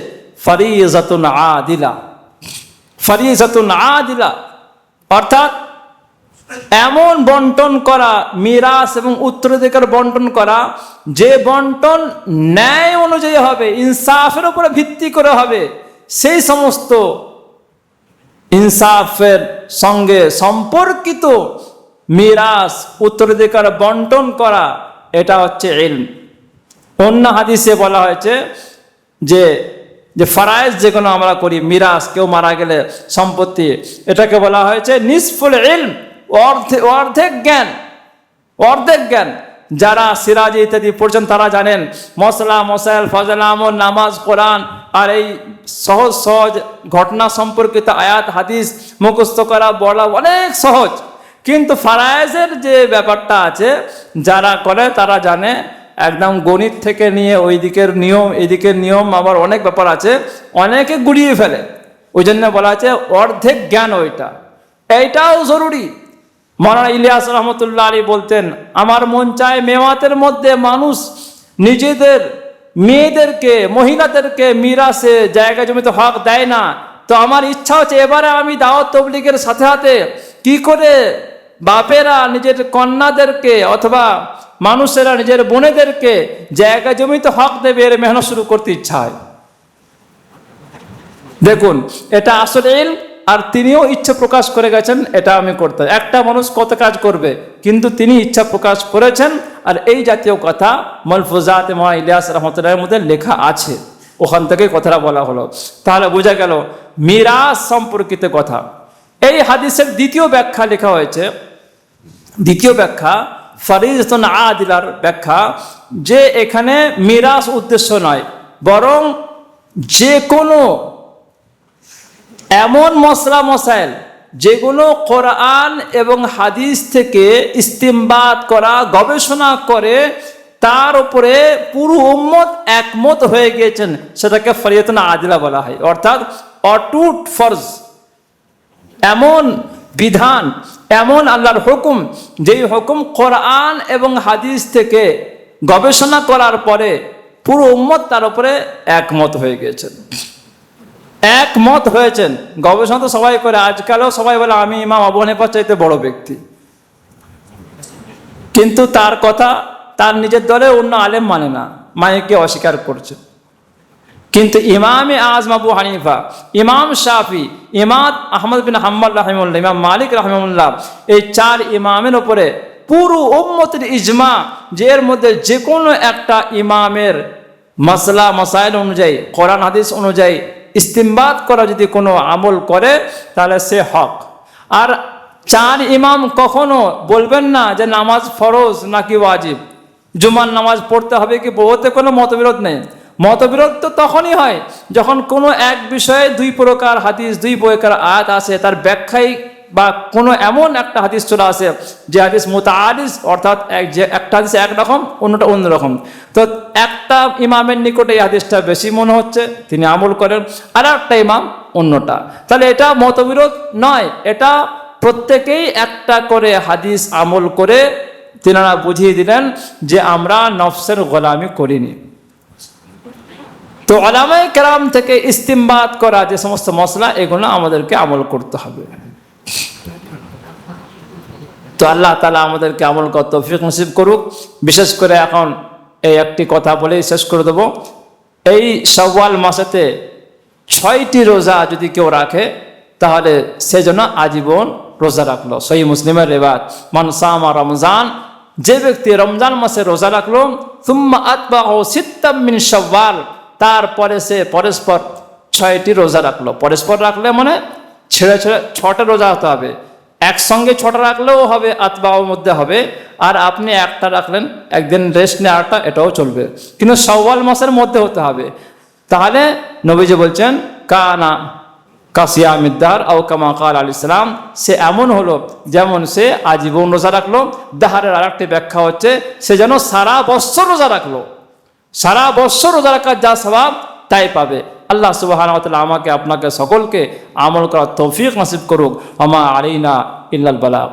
ফারিজাতুন আদিলা। ফারিজাতুন আদিলা অর্থাৎ এমন বন্টন করা, মিরাস এবং উত্তরাধিকার বন্টন করা, যে বন্টন ন্যায় অনুযায়ী হবে, ইনসাফের উপরে ভিত্তি করে হবে। সেই সমস্ত ইনসাফের সঙ্গে সম্পর্কিত মিরাস উত্তরাধিকার বন্টন করা, এটা হচ্ছে ইলম। অন্য হাদিসে বলা হয়েছে যে যে ফারায়েজ যেগুলো আমরা করি, মিরাস, কেউ মারা গেলে সম্পত্তি, এটাকে বলা হয়েছে নিসফুল ইলম, অর্ধেক জ্ঞান। অর্ধেক জ্ঞান যারা সিরাজ ইত্যাদি পড়ছেন তারা জানেন মশলা মশাইল ফজল আমল নামাজ কোরআন আর এই সহজ সহজ ঘটনা সম্পর্কিত আয়াত হাদিস মুখস্থ করা বলা অনেক সহজ, কিন্তু ফারায়েজের যে ব্যাপারটা আছে যারা করে তারা জানে একদম গণিত থেকে নিয়ে ওই দিকের নিয়ম এদিকের নিয়ম, আবার অনেক ব্যাপার আছে, অনেকে গুড়িয়ে ফেলে। ওই জন্য বলা আছে অর্ধেক জ্ঞান ওইটা, এইটাও জরুরি। মাওলানা ইলিয়াস রহমতুল্লাহ আলী বলতেন, আমার মন চায় মেওয়াতের মধ্যে মানুষ নিজেদের মেয়েদেরকে মহিলাদেরকে মিরাসে জায়গা জমিতে হক দেয় না, তো আমার ইচ্ছা হচ্ছে এবারে আমি দাওয়াত তবলিগের সাথে সাথে কি করে বাপেরা নিজের কন্যাদেরকে অথবা মানুষেরা নিজের বোনেদেরকে জায়গা জমিতে হক দেবে, এর মেহনত শুরু করতে ইচ্ছা হয়। দেখুন এটা আসলে ইলম, আর তিনিও ইচ্ছা প্রকাশ করে গেছেন এটা আমি করতে। একটা মানুষ কত কাজ করবে, কিন্তু তিনি ইচ্ছা প্রকাশ করেছেন, আর এই জাতীয় কথা মালফুজাত মা ইলিয়াস রহমতুল্লাহের মধ্যে লেখা আছে, ওখান থেকে কথাটা বলা হলো। তাহলে বোঝা গেল মিরাস সম্পর্কিত কথা। এই হাদিসের দ্বিতীয় ব্যাখ্যা লেখা হয়েছে, দ্বিতীয় ব্যাখ্যা ফারিজাতুন আদিলার ব্যাখ্যা, যে এখানে মিরাস উদ্দেশ্য নয়, বরং যে কোনো এমন মশলা মশাইল যেগুলো কোরআন এবং হাদিস থেকে ইস্তিমবাত করা, গবেষণা করে তার উপরে পুরো উম্মত একমত হয়ে গিয়েছেন, সেটাকে ফারিজাতুন আদিলা বলা হয়। অর্থাৎ অটুট ফরজ, এমন বিধান, এমন আল্লাহর হুকুম, যেই হুকুম কোরআন এবং হাদিস থেকে গবেষণা করার পরে পুরো উম্মত তার উপরে একমত হয়ে গিয়েছেন, একমত হয়েছেন। গবেষণা তো সবাই করে, আজকালও সবাই বলে আমি ইমাম আবু হানিফার চাইতে বড় ব্যক্তি, কিন্তু তার কথা তার নিজের দলে অন্য আলেম মানে না, মায়েকে অস্বীকার করছে। কিন্তু ইমামে আজম আবু হানিফা, ইমাম শাফি, ইমাম আহমদ বিন হাম্বল রাহিমাহুল্লাহ, ইমাম মালিক রাহিমাহুল্লাহ, এই চার ইমামের উপরে পুরো উম্মতের ইজমা, যে এর মধ্যে যে কোনো একটা ইমামের মাসলা মাসাইল অনুযায়ী কোরআন হাদিস অনুযায়ী ইস্তিমবাত করা যদি কোনো আমল করে তাহলে সে হক। আর চার ইমাম কখনো বলবেন না যে নামাজ ফরজ নাকি ওয়াজিব, জুমার নামাজ পড়তে হবে কি, ওতে কোনো মতবিরোধ নেই। মতবিরোধ তো তখনই হয় যখন কোনো এক বিষয়ে দুই প্রকার হাদিস, দুই প্রকার আয়াত আসে, তার ব্যাখ্যায় বা কোনো এমন একটা হাদিস চলে আসে যে হাদিস মুতাআরিজ, অর্থাৎ যে একটা হাদিস একরকম অন্যটা অন্যরকম, তো একটা ইমামের নিকটে এই হাদিসটা বেশি মনে হচ্ছে, তিনি আমল করেন, আর একটা ইমাম অন্যটা। তাহলে এটা মতবিরোধ নয়, এটা প্রত্যেকেই একটা করে হাদিস আমল করে তিনারা বুঝিয়ে দিলেন যে আমরা নফসের গোলামি করিনি। তো উলামায়ে কেরাম থেকে ইস্তিমবাত করা যে সমস্ত মসলা, এগুলো আমাদেরকে আমল করতে হবে। তো আল্লাহ তাআলা আমাদেরকে আমল করার তৌফিক নসিব করুক। বিশেষ করে এখন এই একটি কথা বলেই শেষ করে দেব, এই শাওয়াল মাসেতে 6টি রোজা যদি কেউ রাখে তাহলে সেজন্য আজীবন রোজা রাখলো। সহিহ মুসলিমের রিওয়ায়াত, মান সামা রমজান, যে ব্যক্তি রমজান মাসে রোজা রাখলো, সুম্মা আতবাহু সিত্তাম মিন শাওয়াল, তারপরে সে পরস্পর 6টি রোজা রাখলো। পরস্পর রাখলে মানে ছেড়ে ছেড়ে 6টা রোজা হতে হবে, একসঙ্গে 6টা রাখলেও হবে, আতবাহর মধ্যে হবে। আর আপনি একটা রাখলেন, একদিন রেস্ট নিয়ে আরেকটা, এটাও চলবে, কিন্তু শাওয়াল মাসের মধ্যে হতে হবে। তাহলে নবীজি বলছেন কানা কাসিয়ামিদ্দার আও কামা কাল আলাইহিস সালাম, সে এমন হলো যেমন সে আজীবন রোজা রাখলো। দাহারের আরেকটি ব্যাখ্যা হচ্ছে সে যেন সারা বৎসর রোজা রাখলো, সারা বৎসর রোজা রাখার যা সওয়াব তাই পাবে। আল্লাহ সুবহানাহু ওয়া তাআলা আমাকে আপনাকে সকলকে আমল করার তৌফিক নসিব করুক। আমা আলাইনা ইল্লাল বালাগ।